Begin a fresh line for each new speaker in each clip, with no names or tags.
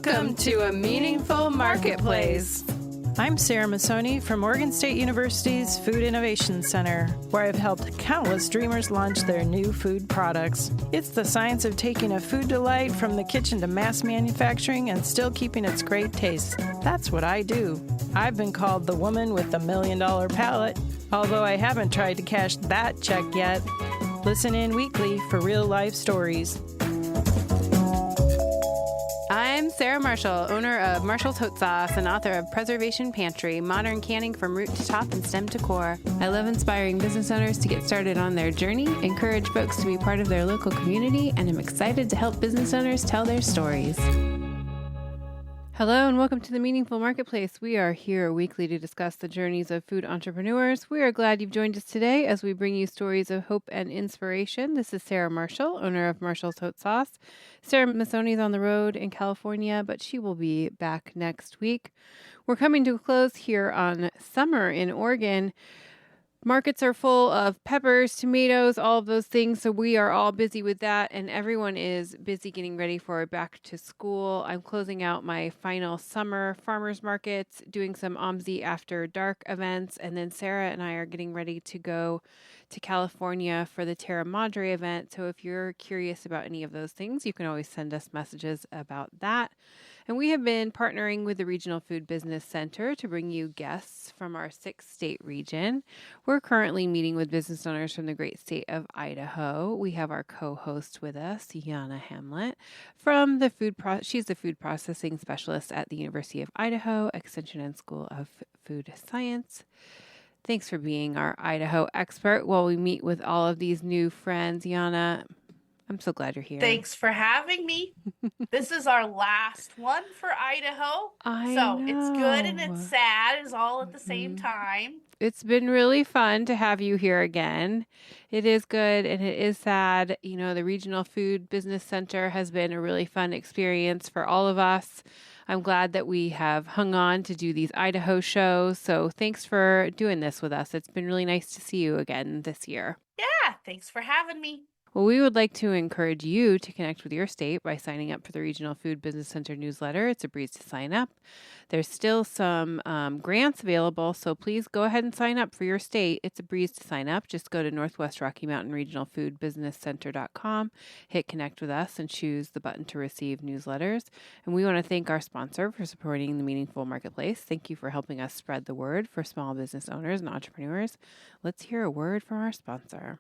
Welcome to A Meaningful Marketplace.
I'm Sarah Massoni from Oregon State University's Food Innovation Center, where I've helped countless dreamers launch their new food products. It's the science of taking a food delight from the kitchen to mass manufacturing and still keeping its great taste. That's what I do. I've been called the woman with the $1 million palate, although I haven't tried to cash that check yet. Listen in weekly for real-life stories.
I'm Sarah Marshall, owner of Marshall's Hot Sauce and author of Preservation Pantry, modern canning from root to top and stem to core. I love inspiring business owners to get started on their journey, encourage folks to be part of their local community, and I'm excited to help business owners tell their stories. Hello and welcome to the Meaningful Marketplace. We are here weekly to discuss the journeys of food entrepreneurs. We are glad you've joined us today as we bring you stories of hope and inspiration. This is Sarah Marshall, owner of Marshall's Hot Sauce. Sarah Massoni is on the road in California, but she will be back next week. We're coming to a close here on summer in Oregon. Markets are full of peppers, tomatoes, all of those things. So we are all busy with that, and everyone is busy getting ready for back to school. I'm closing out my final summer farmers markets, doing some OMSI after dark events, and then Sarah and I are getting ready to go to California for the Terra Madre event. So if you're curious about any of those things, you can always send us messages about that. And we have been partnering with the Regional Food Business Center to bring you guests from our 6-state region. We're currently meeting with business owners from the great state of Idaho. We have our co-host with us, Janna Hamlett, from the she's the food processing specialist at the University of Idaho Extension and School of Food Science. Thanks for being our Idaho expert while we meet with all of these new friends. Janna, I'm so glad you're here.
Thanks for having me. This is our last one for Idaho.
I know.
It's good and it's sad. It's all at the same time.
It's been really fun to have you here again. It is good and it is sad. You know, the Regional Food Business Center has been a really fun experience for all of us. I'm glad that we have hung on to do these Idaho shows. So thanks for doing this with us. It's been really nice to see you again this year.
Yeah, thanks for having me.
Well, we would like to encourage you to connect with your state by signing up for the Regional Food Business Center newsletter. It's a breeze to sign up. There's still some grants available, so please go ahead and sign up for your state. It's a breeze to sign up. Just go to Northwest Rocky Mountain Regional Food Business Center.com, hit connect with us, and choose the button to receive newsletters. And we want to thank our sponsor for supporting the Meaningful Marketplace. Thank you for helping us spread the word for small business owners and entrepreneurs. Let's hear a word from our sponsor.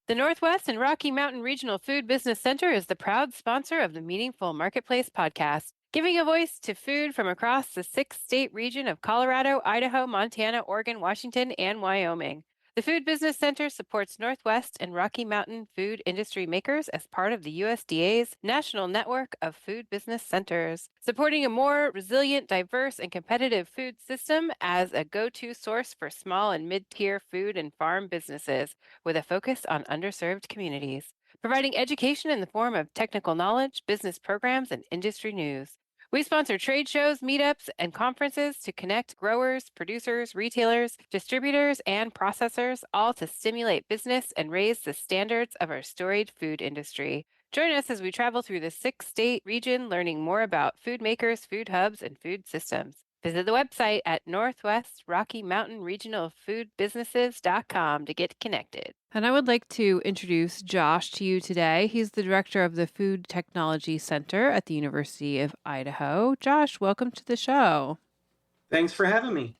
The Northwest and Rocky Mountain Regional Food Business Center is the proud sponsor of the Meaningful Marketplace podcast, giving a voice to food from across the 6-state region of Colorado, Idaho, Montana, Oregon, Washington, and Wyoming. The Food Business Center supports Northwest and Rocky Mountain food industry makers as part of the USDA's National Network of Food Business Centers, supporting a more resilient, diverse, and competitive food system as a go-to source for small and mid-tier food and farm businesses with a focus on underserved communities, providing education in the form of technical knowledge, business programs, and industry news. We sponsor trade shows, meetups, and conferences to connect growers, producers, retailers, distributors, and processors, all to stimulate business and raise the standards of our storied food industry. Join us as we travel through the 6-state region, learning more about food makers, food hubs, and food systems. Visit the website at Northwest Rocky Mountain Regional Food Businesses.com to get connected. And I would like to introduce Josh to you today. He's the director of the Food Technology Center at the University of Idaho. Josh, welcome to the show.
Thanks for having me.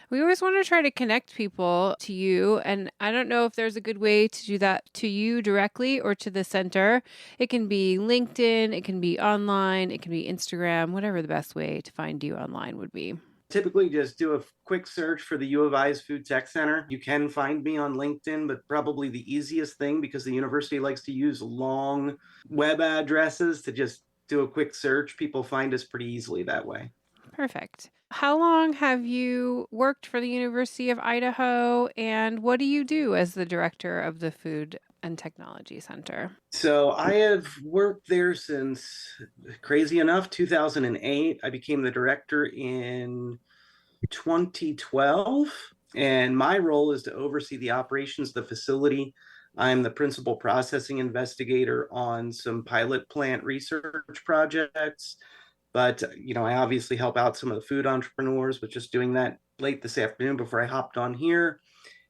We always want to try to connect people to you, and I don't know if there's a good way to do that to you directly or to the center. It can be LinkedIn, it can be online, it can be Instagram, whatever the best way to find you online would be.
Typically just do a quick search for the U of I's Food Tech Center. You can find me on LinkedIn, but probably the easiest thing, because the university likes to use long web addresses to just do a quick search. People find us pretty easily that way.
Perfect. How long have you worked for the University of Idaho, and what do you do as the director of the Food and Technology Center?
So I have worked there since, crazy enough, 2008. I became the director in 2012, and my role is to oversee the operations of the facility. I'm the principal processing investigator on some pilot plant research projects, But, I obviously help out some of the food entrepreneurs with just doing that late this afternoon before I hopped on here.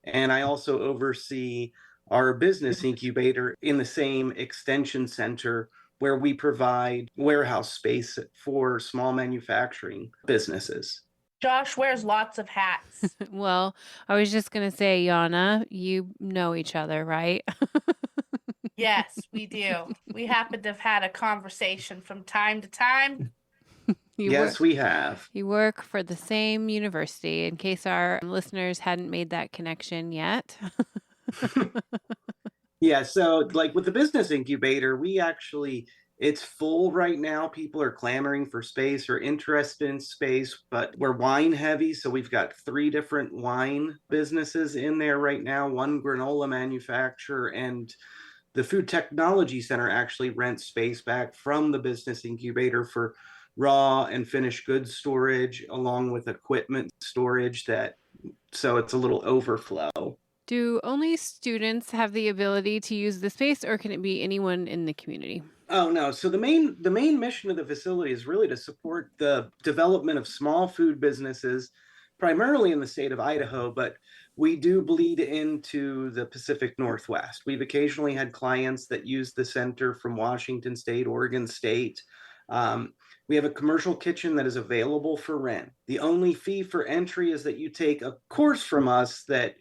And I also oversee our business incubator in the same extension center where we provide warehouse space for small manufacturing businesses.
Josh wears lots of hats.
Well, I was just going to say, Yana, you know each other, right?
Yes, we do. We happen to have had a conversation from time to time.
You
Yes, we have.
You work for the same university, in case our listeners hadn't made that connection yet.
Yeah, so like with the business incubator, it's full right now. People are clamoring for space or interested in space, but we're wine heavy. So we've got 3 different wine businesses in there right now, one granola manufacturer, and the Food Technology Center actually rents space back from the business incubator for raw and finished goods storage, along with equipment storage so it's a little overflow.
Do only students have the ability to use the space, or can it be anyone in the community?
Oh no. So the main mission of the facility is really to support the development of small food businesses, primarily in the state of Idaho, but we do bleed into the Pacific Northwest. We've occasionally had clients that use the center from Washington State, Oregon State. We have a commercial kitchen that is available for rent. The only fee for entry is that you take a course from us that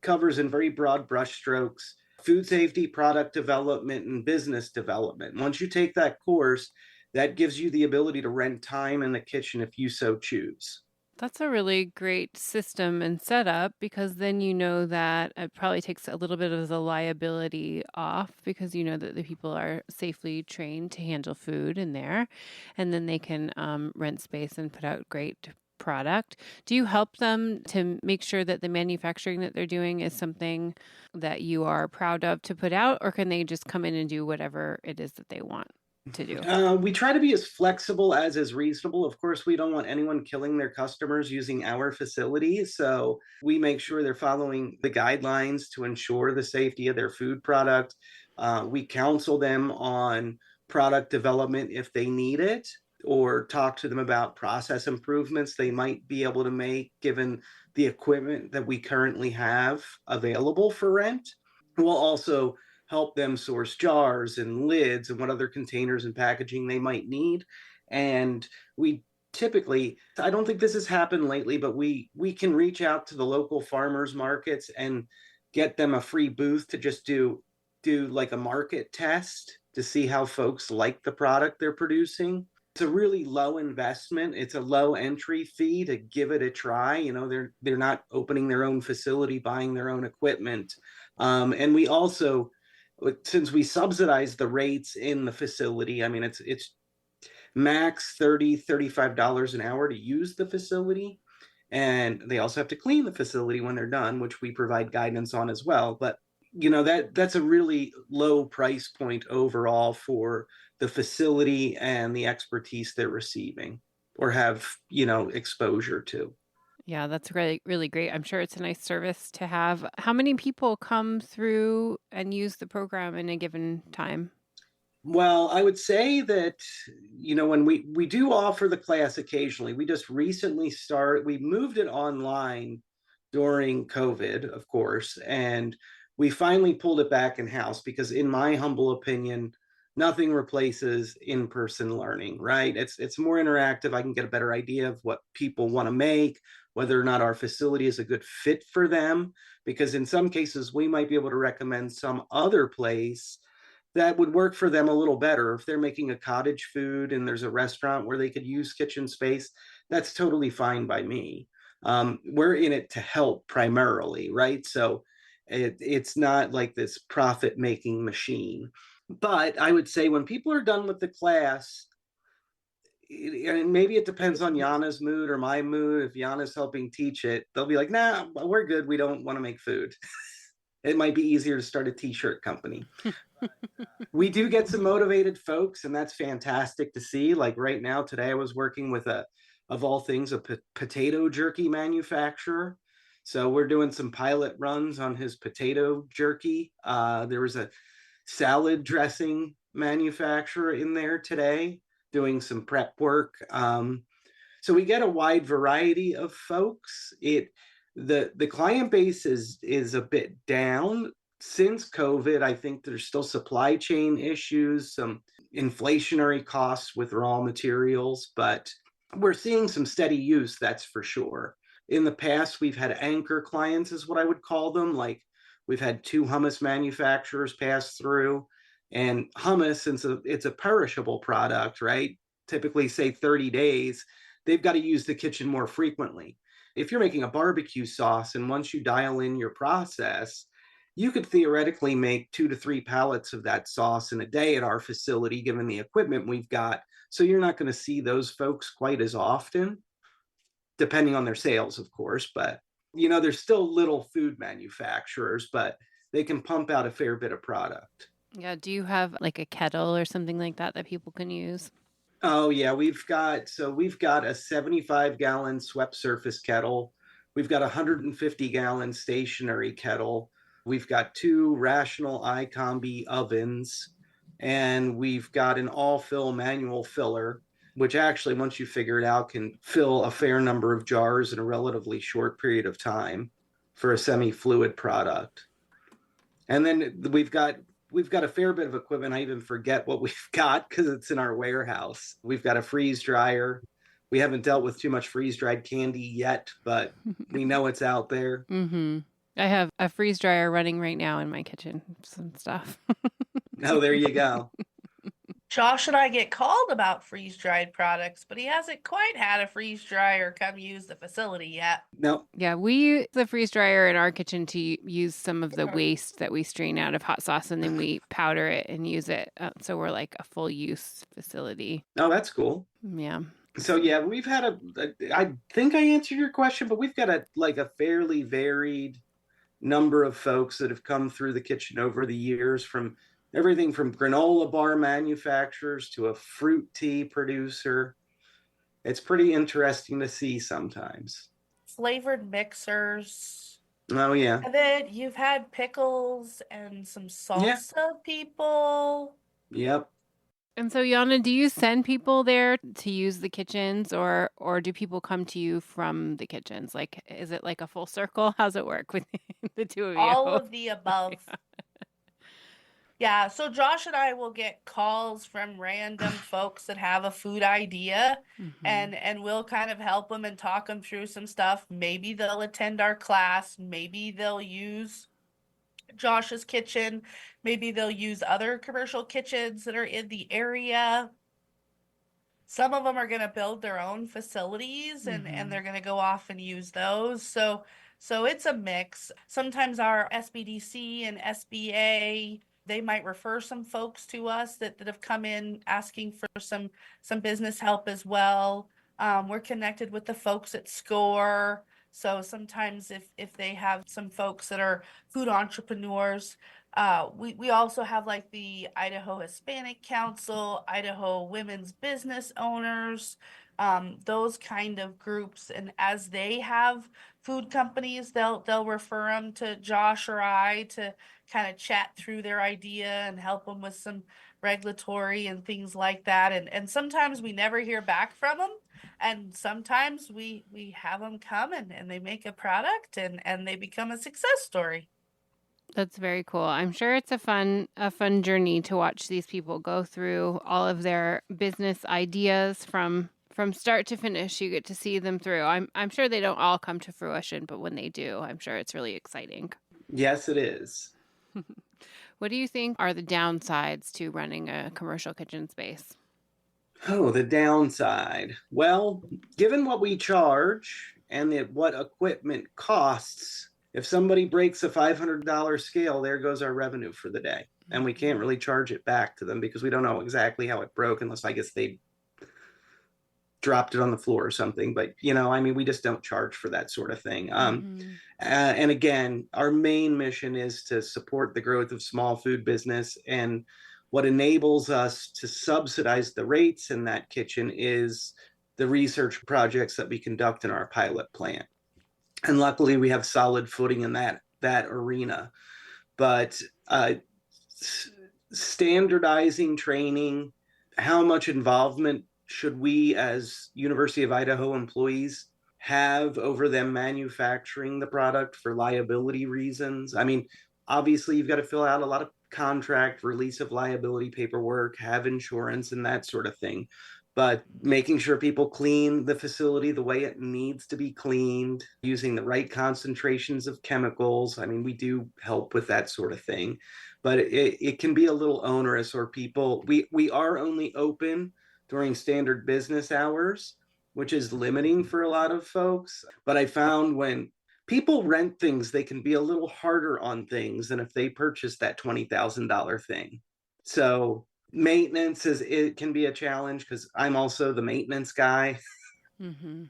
covers in very broad brushstrokes food safety, product development, and business development. Once you take that course, that gives you the ability to rent time in the kitchen if you so choose.
That's a really great system and setup, because then you know that it probably takes a little bit of the liability off, because you know that the people are safely trained to handle food in there, and then they can rent space and put out great product. Do you help them to make sure that the manufacturing that they're doing is something that you are proud of to put out, or can they just come in and do whatever it is that they want to do?
We try to be as flexible as is reasonable. Of course, we don't want anyone killing their customers using our facilities. So we make sure they're following the guidelines to ensure the safety of their food product. We counsel them on product development if they need it, or talk to them about process improvements they might be able to make given the equipment that we currently have available for rent. We'll also help them source jars and lids and what other containers and packaging they might need. And we typically, I don't think this has happened lately, but we can reach out to the local farmers markets and get them a free booth to just do like a market test to see how folks like the product they're producing. It's a really low investment. It's a low entry fee to give it a try. They're not opening their own facility, buying their own equipment. And we also, since we subsidize the rates in the facility, I mean, it's max $35 an hour to use the facility. And they also have to clean the facility when they're done, which we provide guidance on as well. But that's a really low price point overall for the facility and the expertise they're receiving or have, exposure to.
Yeah, that's really, really great. I'm sure it's a nice service to have. How many people come through and use the program in a given time?
Well, I would say that, when we do offer the class occasionally, we just recently we moved it online during COVID, of course, and we finally pulled it back in-house because, in my humble opinion, nothing replaces in-person learning, right? It's more interactive. I can get a better idea of what people want to make, whether or not our facility is a good fit for them, because in some cases we might be able to recommend some other place that would work for them a little better. If they're making a cottage food and there's a restaurant where they could use kitchen space, that's totally fine by me. We're in it to help primarily, right? So it's not like this profit-making machine. But I would say when people are done with the class, and maybe it depends on Yana's mood or my mood. If Yana's helping teach it, they'll be like, nah, we're good. We don't want to make food. It might be easier to start a t-shirt company. We do get some motivated folks, and that's fantastic to see. Like right now, today I was working with of all things, a potato jerky manufacturer. So we're doing some pilot runs on his potato jerky. There was a salad dressing manufacturer in there today doing some prep work. So we get a wide variety of folks. The client base is a bit down since COVID. I think there's still supply chain issues, some inflationary costs with raw materials, but we're seeing some steady use, that's for sure. In the past, we've had anchor clients, is what I would call them. Like we've had 2 hummus manufacturers pass through, and hummus, since it's a perishable product, right? Typically, say 30 days, they've got to use the kitchen more frequently. If you're making a barbecue sauce, and once you dial in your process, you could theoretically make 2 to 3 pallets of that sauce in a day at our facility, given the equipment we've got. So you're not going to see those folks quite as often, depending on their sales, of course. But, there's still little food manufacturers, but they can pump out a fair bit of product.
Yeah. Do you have like a kettle or something like that people can use?
Oh yeah, we've got a 75-gallon swept surface kettle. We've got a 150-gallon stationary kettle. We've got 2 rational iCombi ovens, and we've got an all-fill manual filler, which actually, once you figure it out, can fill a fair number of jars in a relatively short period of time for a semi-fluid product. And then we've got a fair bit of equipment. I even forget what we've got because it's in our warehouse. We've got a freeze dryer. We haven't dealt with too much freeze dried candy yet, but we know it's out there.
Mm-hmm. I have a freeze dryer running right now in my kitchen, some stuff.
Oh, there you go.
Josh and I get called about freeze dried products, but he hasn't quite had a freeze dryer come use the facility yet.
No.
Yeah, we use the freeze dryer in our kitchen to use some of the waste that we strain out of hot sauce, and then we powder it and use it. So we're like a full use facility.
Oh, that's cool.
Yeah.
So yeah, we've had I think I answered your question, but we've got a fairly varied number of folks that have come through the kitchen over the years, from everything from granola bar manufacturers to a fruit tea producer. It's pretty interesting to see sometimes.
Flavored mixers.
Oh yeah.
And then you've had pickles and some salsa people.
Yep.
And so, Janna, do you send people there to use the kitchens, or do people come to you from the kitchens? Like, is it like a full circle? How's it work with the two of you?
All of the above. Yeah, so Josh and I will get calls from random folks that have a food idea, and we'll kind of help them and talk them through some stuff. Maybe they'll attend our class. Maybe they'll use Josh's kitchen. Maybe they'll use other commercial kitchens that are in the area. Some of them are going to build their own facilities, and they're going to go off and use those. So it's a mix. Sometimes our SBDC and SBA, they might refer some folks to us that have come in asking for some business help as well. We're connected with the folks at SCORE. So sometimes if they have some folks that are food entrepreneurs, we also have like the Idaho Hispanic Council, Idaho Women's Business Owners, those kind of groups. And as they have food companies, they'll refer them to Josh or I to kind of chat through their idea and help them with some regulatory and things like that. And sometimes we never hear back from them. And sometimes we have them come and they make a product and they become a success story.
That's very cool. I'm sure it's a fun journey to watch these people go through all of their business ideas from start to finish. You get to see them through. I'm sure they don't all come to fruition, but when they do, I'm sure it's really exciting.
Yes, it is.
What do you think are the downsides to running a commercial kitchen space?
Oh, the downside. Well, given what we charge and what equipment costs, if somebody breaks a $500 scale, there goes our revenue for the day. And we can't really charge it back to them because we don't know exactly how it broke, unless I guess they dropped it on the floor or something. But, we just don't charge for that sort of thing. And again, our main mission is to support the growth of small food business. And what enables us to subsidize the rates in that kitchen is the research projects that we conduct in our pilot plant. And luckily, we have solid footing in that arena. But standardizing training, how much involvement should we as University of Idaho employees have over them manufacturing the product for liability reasons? I mean, obviously you've got to fill out a lot of contract, release of liability paperwork, have insurance and that sort of thing. But making sure people clean the facility the way it needs to be cleaned, using the right concentrations of chemicals. I mean, we do help with that sort of thing, but it can be a little onerous, or people, we are only open during standard business hours, which is limiting for a lot of folks. But I found when people rent things, they can be a little harder on things than if they purchase that $20,000 thing. So maintenance is, it can be a challenge because I'm also the maintenance guy.
Mm-hmm.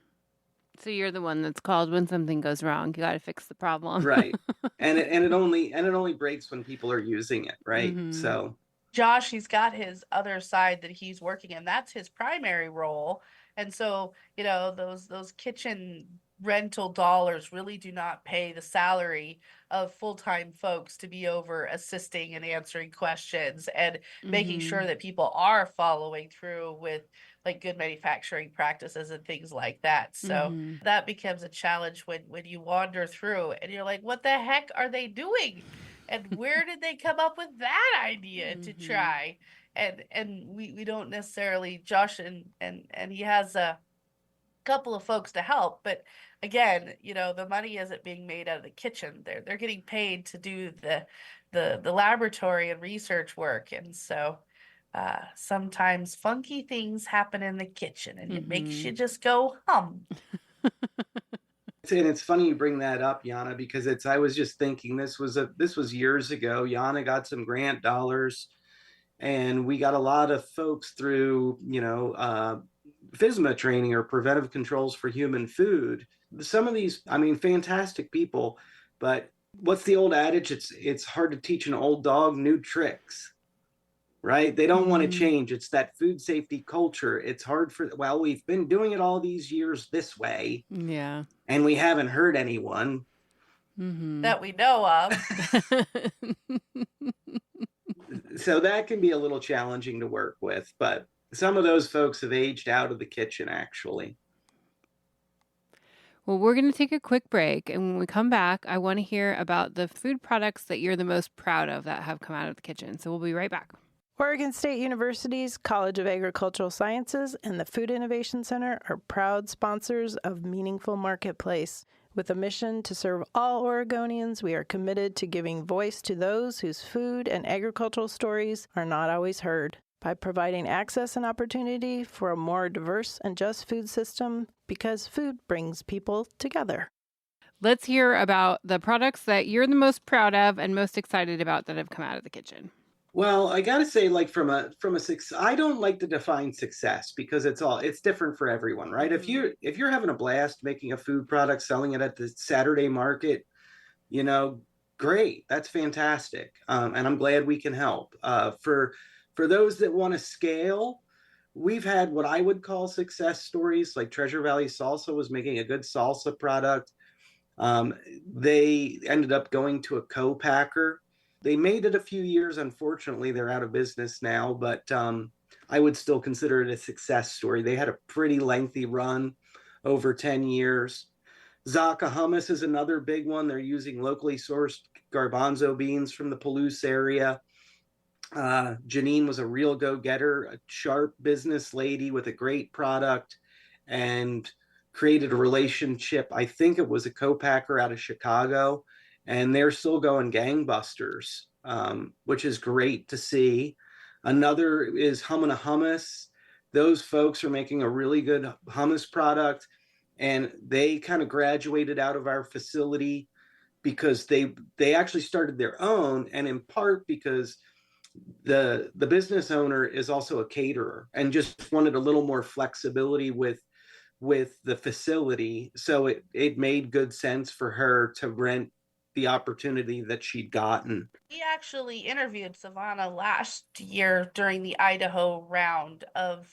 So you're the one that's called when something goes wrong. You got to fix the problem.
Right. And it only breaks when people are using it, right?
Mm-hmm.
So
Josh, he's got his other side that he's working in. That's his primary role. And so, those kitchen rental dollars really do not pay the salary of full-time folks to be over assisting and answering questions and making sure that people are following through with like good manufacturing practices and things like that. So that becomes a challenge when you wander through and you're like, what the heck are they doing? And where did they come up with that idea to try? And we don't necessarily, Josh and he has a couple of folks to help, but again, the money isn't being made out of the kitchen. They're getting paid to do the laboratory and research work. And so sometimes funky things happen in the kitchen and it makes you just go hum.
and it's funny you bring that up, Yana, because I was just thinking this was years ago. Yana got some grant dollars, and we got a lot of folks through FSMA training, or preventive controls for human food. Some of these, I mean, fantastic people, but what's the old adage? It's hard to teach an old dog new tricks, right? They don't want to change. It's that food safety culture. It's hard well, we've been doing it all these years this way.
Yeah.
And we haven't hurt anyone.
That we know of.
So that can be a little challenging to work with, but some of those folks have aged out of the kitchen, actually.
Well, we're going to take a quick break. And when we come back, I want to hear about the food products that you're the most proud of that have come out of the kitchen. So we'll be right back.
Oregon State University's College of Agricultural Sciences and the Food Innovation Center are proud sponsors of Meaningful Marketplace. With a mission to serve all Oregonians, we are committed to giving voice to those whose food and agricultural stories are not always heard. By providing access and opportunity for a more diverse and just food system, because food brings people together.
Let's hear about the products that you're the most proud of and most excited about that have come out of the kitchen.
Well, I gotta say, like from a I don't like to define success because it's different for everyone, right? If you're having a blast making a food product, selling it at the Saturday market, great, that's fantastic, and I'm glad we can help. For those that want to scale, we've had what I would call success stories. Like Treasure Valley Salsa was making a good salsa product. They ended up going to a co-packer. They made it a few years. Unfortunately, they're out of business now, but I would still consider it a success story. They had a pretty lengthy run, over 10 years. Zaka Hummus is another big one. They're using locally sourced garbanzo beans from the Palouse area. Janine was a real go-getter, a sharp business lady with a great product, and created a relationship. I think it was a co-packer out of Chicago, and they're still going gangbusters, which is great to see. Another is Humana Hummus. Those folks are making a really good hummus product, and they kind of graduated out of our facility because they actually started their own, and in part because the business owner is also a caterer and just wanted a little more flexibility with the facility. So it made good sense for her to rent the opportunity that she'd gotten.
We actually interviewed Savannah last year during the Idaho round of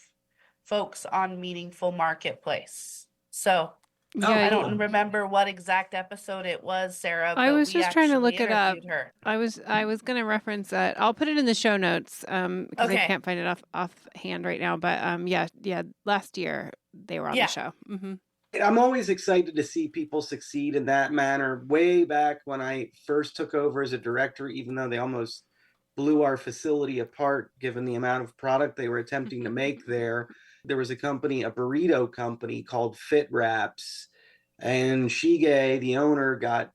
folks on Meaningful Marketplace. So
Yeah,
I
cool.
don't remember what exact episode it was, Sarah,
I
but
was
we
just trying to
actually
look it up.
interviewed her.
I was going to reference that. I'll put it in the show notes because I
Okay.
can't find it offhand right now. But yeah, last year they were on the
Yeah.
show. Hmm.
I'm always excited to see people succeed in that manner. Way back when I first took over as a director, even though they almost blew our facility apart given the amount of product they were attempting to make there, there was a company, a burrito company called Fit Wraps, and Shige, the owner, got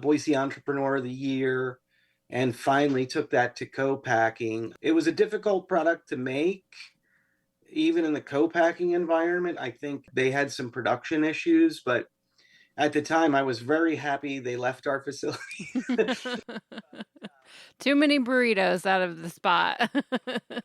Boise Entrepreneur of the Year and finally took that to co-packing. It was a difficult product to make even in the co-packing environment. I think they had some production issues, but at the time I was very happy they left our facility.
Too many burritos out of the spot.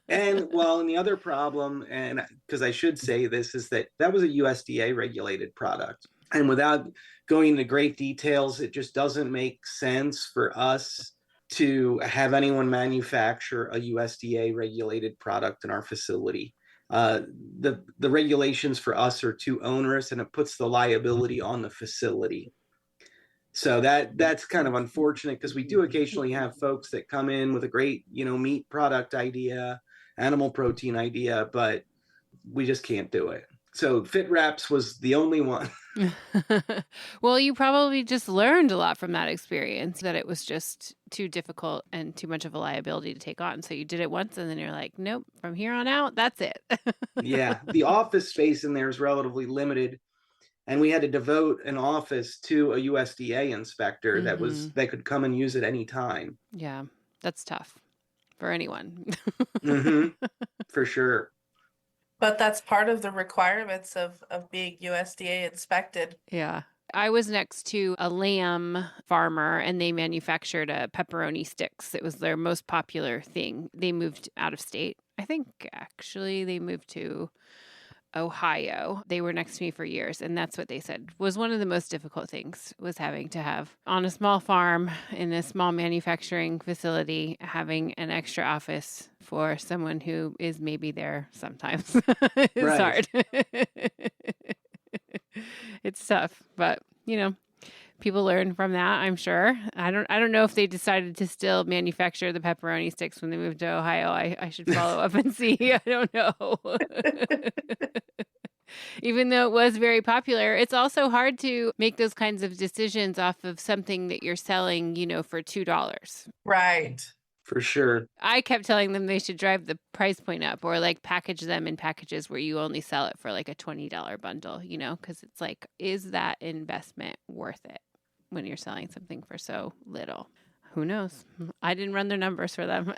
And well, and the other problem, and because I should say this, is that that was a USDA regulated product. And without going into great details, it just doesn't make sense for us to have anyone manufacture a USDA regulated product in our facility. Uh, the regulations for us are too onerous, and it puts the liability on the facility. So that's kind of unfortunate because we do occasionally have folks that come in with a great, meat product idea, animal protein idea, but we just can't do it. So Fit Wraps was the only one.
Well, you probably just learned a lot from that experience, that it was just too difficult and too much of a liability to take on. So you did it once and then you're like, nope, from here on out, that's it.
Yeah, the office space in there is relatively limited. And we had to devote an office to a USDA inspector that could come and use it any time.
Yeah, that's tough for anyone.
For sure.
But that's part of the requirements of being USDA inspected.
Yeah. I was next to a lamb farmer and they manufactured pepperoni sticks. It was their most popular thing. They moved out of state. I think actually they moved to Ohio. They were next to me for years, and that's what they said was one of the most difficult things, was having to have on a small farm in a small manufacturing facility, having an extra office for someone who is maybe there sometimes. It's hard. It's tough, but people learn from that, I'm sure. I don't know if they decided to still manufacture the pepperoni sticks when they moved to Ohio. I should follow up and see. I don't know. Even though it was very popular, it's also hard to make those kinds of decisions off of something that you're selling, for $2.
Right.
For sure.
I kept telling them they should drive the price point up, or like package them in packages where you only sell it for like a $20 bundle, because it's like, is that investment worth it when you're selling something for so little? Who knows? I didn't run their numbers for them.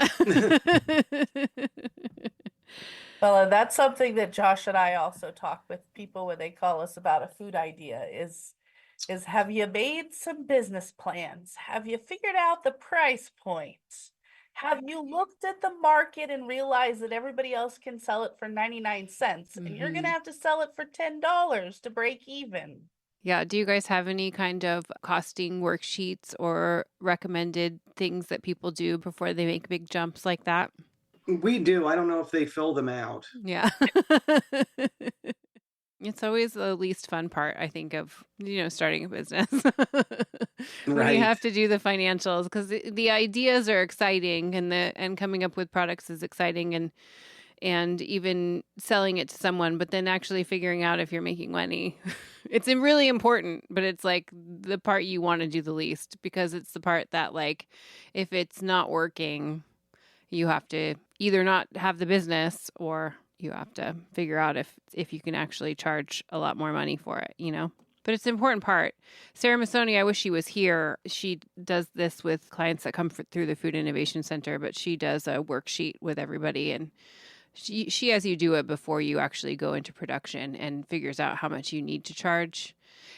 Well, that's something that Josh and I also talk with people when they call us about a food idea is have you made some business plans? Have you figured out the price points? Have you looked at the market and realized that everybody else can sell it for 99 cents and you're going to have to sell it for $10 to break even?
Yeah. Do you guys have any kind of costing worksheets or recommended things that people do before they make big jumps like that?
We do. I don't know if they fill them out.
Yeah. It's always the least fun part, I think, of, starting a business. When you have to do the financials, because the ideas are exciting and coming up with products is exciting and even selling it to someone, but then actually figuring out if you're making money. It's really important, but it's like the part you want to do the least, because it's the part that, like, if it's not working, you have to either not have the business or you have to figure out if you can actually charge a lot more money for it, But it's an important part. Sarah Missoni, I wish she was here. She does this with clients that come through the Food Innovation Center, but she does a worksheet with everybody, and she has you do it before you actually go into production and figures out how much you need to charge,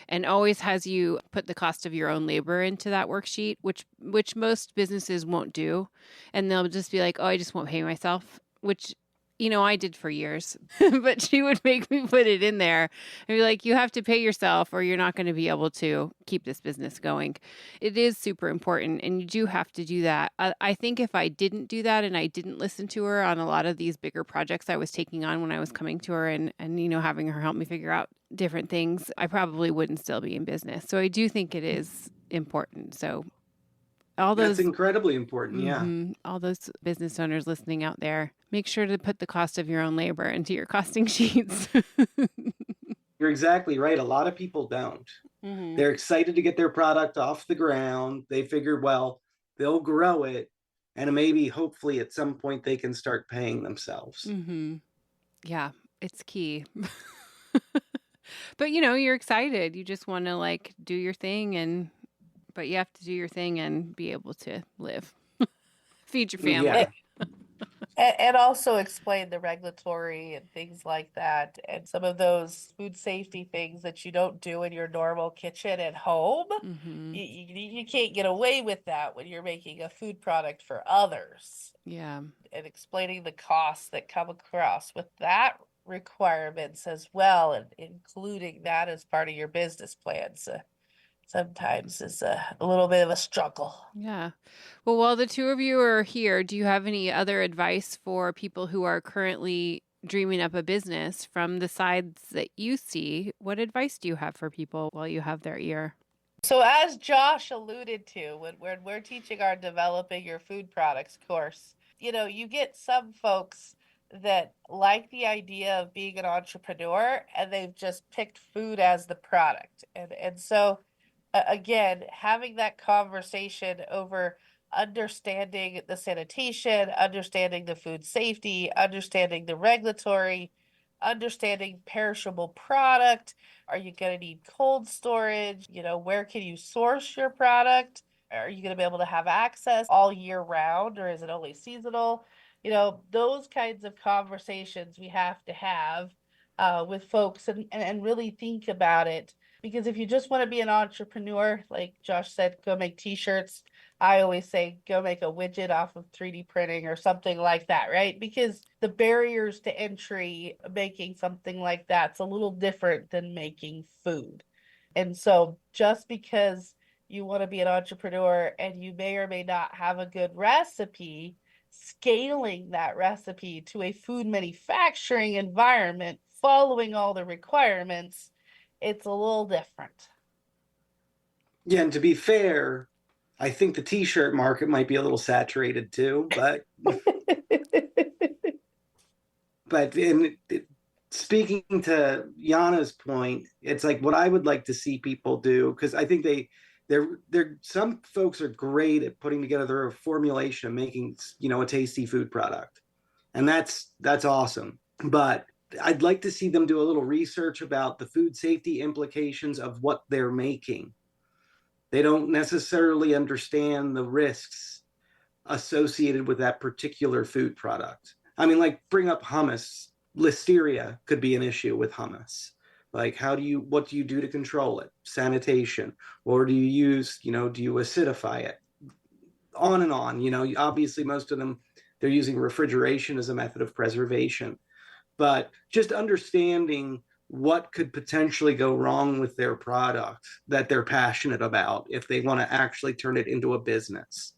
and always has you put the cost of your own labor into that worksheet, which most businesses won't do. And they'll just be like, oh, I just won't pay myself, which I did for years, but she would make me put it in there and be like, you have to pay yourself or you're not going to be able to keep this business going. It is super important. And you do have to do that. I think if I didn't do that and I didn't listen to her on a lot of these bigger projects I was taking on when I was coming to her and having her help me figure out different things, I probably wouldn't still be in business. So I do think it is important. So
that's incredibly important. Yeah.
All those business owners listening out there, make sure to put the cost of your own labor into your costing sheets.
You're exactly right. A lot of people don't. They're excited to get their product off the ground. They figure, well, they'll grow it and maybe hopefully at some point they can start paying themselves.
Yeah, it's key. But you're excited. You just want to do your thing but you have to do your thing and be able to live, feed your family.
Yeah.
And also explain the regulatory and things like that, and some of those food safety things that you don't do in your normal kitchen at home. You can't get away with that when you're making a food product for others.
Yeah.
And explaining the costs that come across with that requirements as well, and including that as part of your business plan. So sometimes is a little bit of a struggle.
Yeah. Well, while the two of you are here, do you have any other advice for people who are currently dreaming up a business from the sides that you see? What advice do you have for people while you have their ear?
So as Josh alluded to, when we're teaching our developing your food products course, you get some folks that like the idea of being an entrepreneur and they've just picked food as the product. And so again, having that conversation over understanding the sanitation, understanding the food safety, understanding the regulatory, understanding perishable product. Are you going to need cold storage? Where can you source your product? Are you going to be able to have access all year round, or is it only seasonal? Those kinds of conversations we have to have with folks and really think about it. Because if you just want to be an entrepreneur, like Josh said, go make t-shirts. I always say, go make a widget off of 3D printing or something like that, right? Because the barriers to entry making something like that's a little different than making food. And so just because you want to be an entrepreneur and you may or may not have a good recipe, scaling that recipe to a food manufacturing environment, following all the requirements, it's a little different.
Yeah, and to be fair, I think the t-shirt market might be a little saturated too, but speaking to Janna's point, it's like what I would like to see people do, because I think they're some folks are great at putting together a formulation of making a tasty food product, and that's awesome. But I'd like to see them do a little research about the food safety implications of what they're making. They don't necessarily understand the risks associated with that particular food product. I mean, bring up hummus. Listeria could be an issue with hummus. What do you do to control it? Sanitation, or do you use, do you acidify it? On and on. Obviously most of them, they're using refrigeration as a method of preservation. But just understanding what could potentially go wrong with their product that they're passionate about if they want to actually turn it into a business.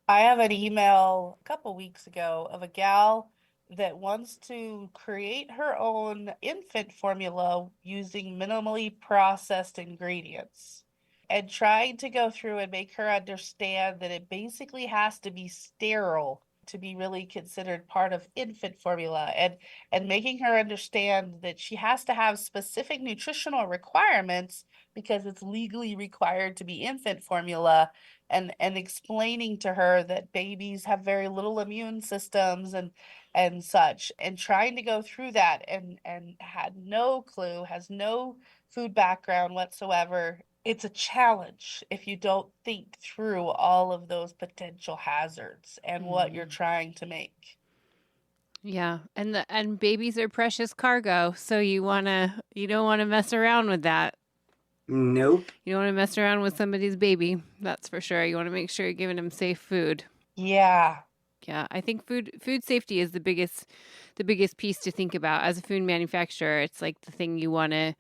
I have an email a couple weeks ago of a gal that wants to create her own infant formula using minimally processed ingredients, and trying to go through and make her understand that it basically has to be sterile to be really considered part of infant formula, and making her understand that she has to have specific nutritional requirements because it's legally required to be infant formula, and explaining to her that babies have very little immune systems and such, and trying to go through that, and had no clue, has no food background whatsoever. It's a challenge if you don't think through all of those potential hazards and what you're trying to make.
Yeah, and babies are precious cargo, so you don't want to mess around with that.
Nope.
You don't want to mess around with somebody's baby. That's for sure. You want to make sure you're giving them safe food.
Yeah.
Yeah, I think food safety is the biggest piece to think about as a food manufacturer. It's like the thing you want to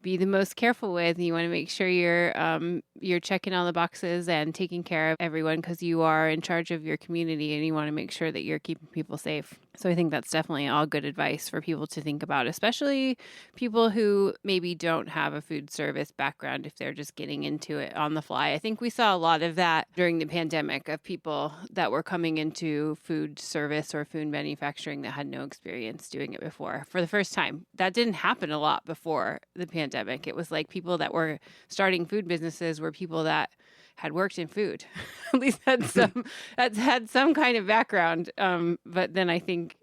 be the most careful with. You want to make sure you're checking all the boxes and taking care of everyone because you are in charge of your community and you want to make sure that you're keeping people safe. So I think that's definitely all good advice for people to think about, especially people who maybe don't have a food service background if they're just getting into it on the fly. I think we saw a lot of that during the pandemic of people that were coming into food service or food manufacturing that had no experience doing it before for the first time. That didn't happen a lot before the pandemic. It was like people that were starting food businesses were people that had worked in food, at least had some kind of background. But then I think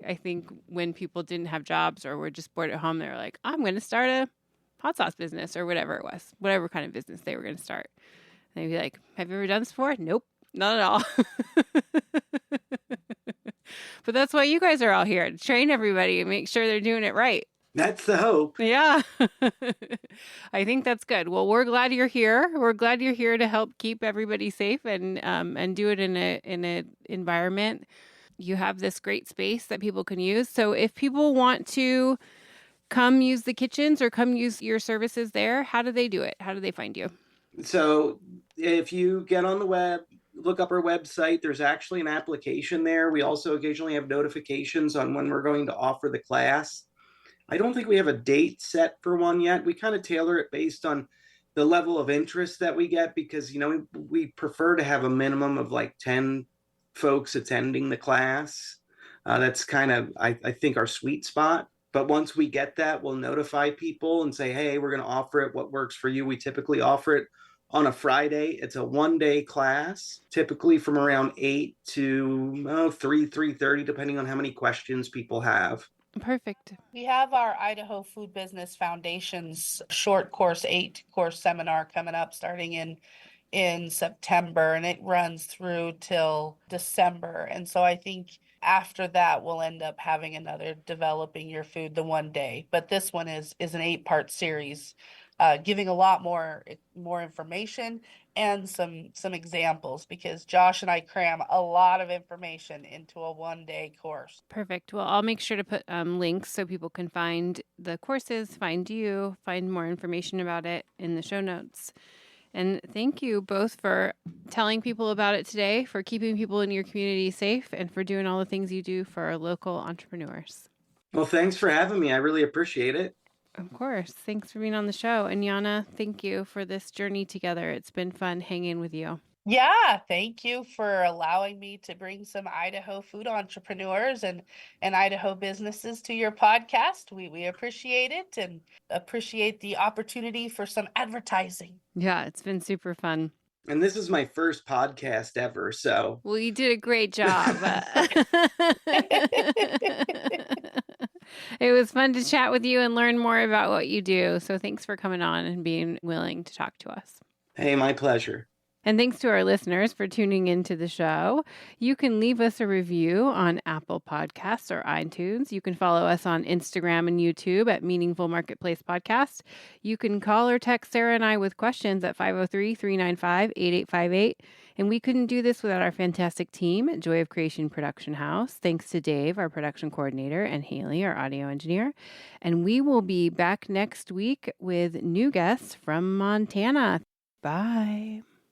when people didn't have jobs or were just bored at home, they were like, I'm going to start a hot sauce business or whatever it was, whatever kind of business they were going to start. And they'd be like, have you ever done this before? Nope, not at all. But that's why you guys are all here, to train everybody and make sure they're doing it right.
That's the hope.
Yeah. I think that's good. Well, we're glad you're here. We're glad you're here to help keep everybody safe and do it in a environment. You have this great space that people can use. So if people want to come use the kitchens or come use your services there, how do they do it? How do they find you?
So if you get on the web, look up our website, there's actually an application there. We also occasionally have notifications on when we're going to offer the class. I don't think we have a date set for one yet. We kind of tailor it based on the level of interest that we get because, we prefer to have a minimum of like 10 folks attending the class. That's kind of, I think, our sweet spot. But once we get that, we'll notify people and say, hey, we're going to offer it. What works for you? We typically offer it on a Friday. It's a one-day class, typically from around 8 to 3:30, depending on how many questions people have.
Perfect.
We have our Idaho Food Business Foundation's short course, 8-course seminar coming up starting in September, and it runs through till December. And so I think after that, we'll end up having another Developing Your Food the one day. But this one is an 8-part series, giving a lot more information and some examples, because Josh and I cram a lot of information into a one-day course.
Perfect. Well, I'll make sure to put links so people can find the courses, find you, find more information about it in the show notes. And thank you both for telling people about it today, for keeping people in your community safe, and for doing all the things you do for our local entrepreneurs.
Well, thanks for having me. I really appreciate it.
Of course. Thanks for being on the show. And Janna, thank you for this journey together. It's been fun hanging with you.
Yeah, thank you for allowing me to bring some Idaho food entrepreneurs and Idaho businesses to your podcast. We appreciate it and appreciate the opportunity for some advertising.
Yeah, it's been super fun.
And this is my first podcast ever, so.
Well, you did a great job. It was fun to chat with you and learn more about what you do. So thanks for coming on and being willing to talk to us.
Hey, my pleasure.
And thanks to our listeners for tuning into the show. You can leave us a review on Apple Podcasts or iTunes. You can follow us on Instagram and YouTube at Meaningful Marketplace Podcast. You can call or text Sarah and I with questions at 503-395-8858. And we couldn't do this without our fantastic team at Joy of Creation Production House. Thanks to Dave, our production coordinator, and Haley, our audio engineer. And we will be back next week with new guests from Montana. Bye.